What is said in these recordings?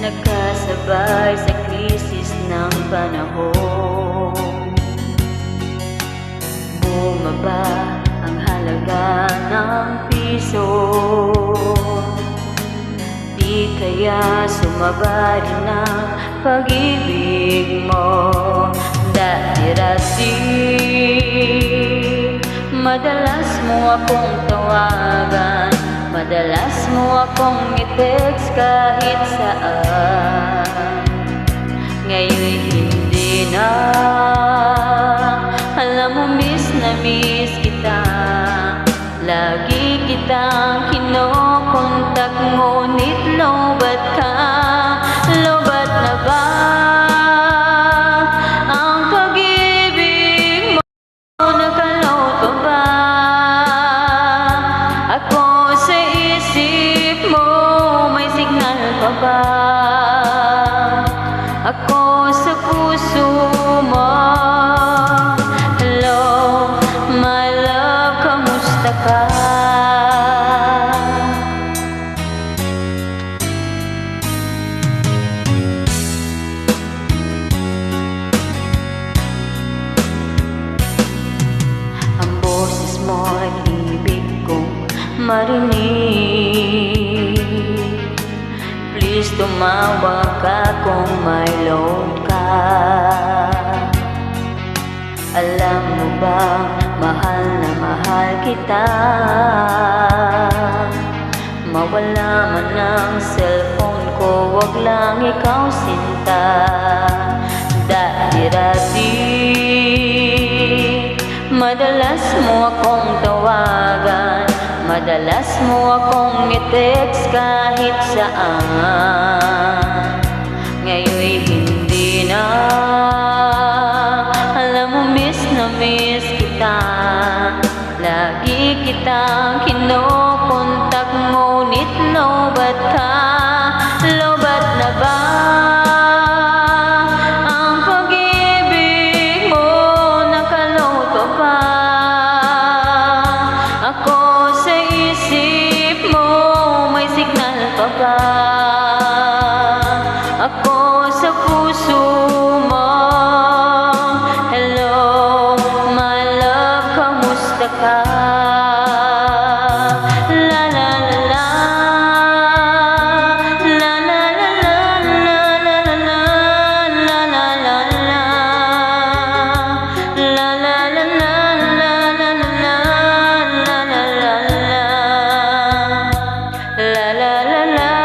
nagkasabay sa krisis ng panahon. Bumaba ang halaga ng piso, di kaya sumaba rin ang pag-ibig mo. Dati-rati madalas mo akong tawagan, madalas mo akong i-text kahit saan. Ngayon hindi na, alam mo miss na miss kita. Lagi kitang kinokontak, ngunit lobat ka. Lobat na ba ang pag-ibig mo? Nakaloto ba ako sa isip mo? May signal pa ba ako sa puso mo? Hello, my love, kamusta ka? Ang boses mo'y ibig kong marinig. Please tumawag ka kung may load ka. Alam mo ba, mahal na mahal kita. Mawala man ang cellphone ko, wag lang ikaw sinta. Dati-rati madalas mo akong tawagan, madalas mo akong i-text kahit saan. Ngayon'y hindi na, alam mo miss na miss kita. Lagi kitang kinokontak, ngunit lobat ka. Lobat na ba ang pag-ibig mo? Nakaloto pa ako sa isip mo? May signal pa ba ako sa puso mo? Hello, my love, kamusta ka? La la la la, la la la la, la la la la, la la la la, la la la la, la la la la, la la la la, la la la la,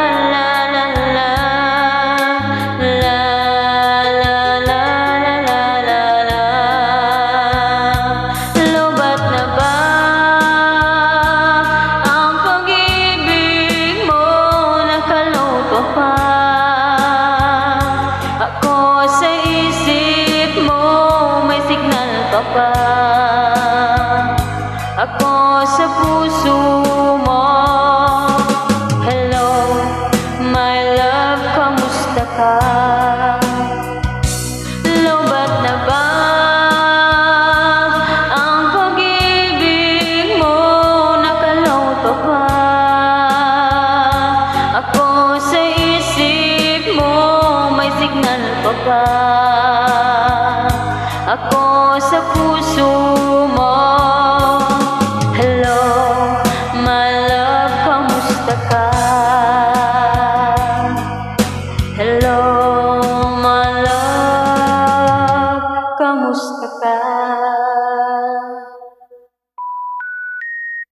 la la la, lobat na ba ang pag-ibig mo? Nakaloto pa ako sa isip mo? May signal pa ba ako sa puso mo? Hello, my love, kamusta ka? Lobat na ba ang pag-ibig mo? Nakaloto pa ako sa isip mo? May signal pa ba ako sa puso mo? Hello, my love, kamusta ka?